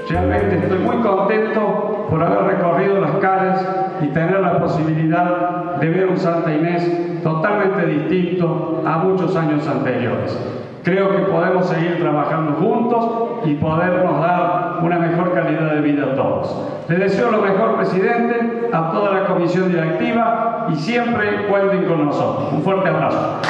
Realmente estoy muy contento por haber recorrido las calles y tener la posibilidad de ver un Santa Inés totalmente distinto a muchos años anteriores. Creo que podemos seguir trabajando juntos y podernos dar una mejor calidad de vida a todos. Les deseo lo mejor, presidente, a toda la comisión directiva y siempre cuenten con nosotros. Un fuerte abrazo.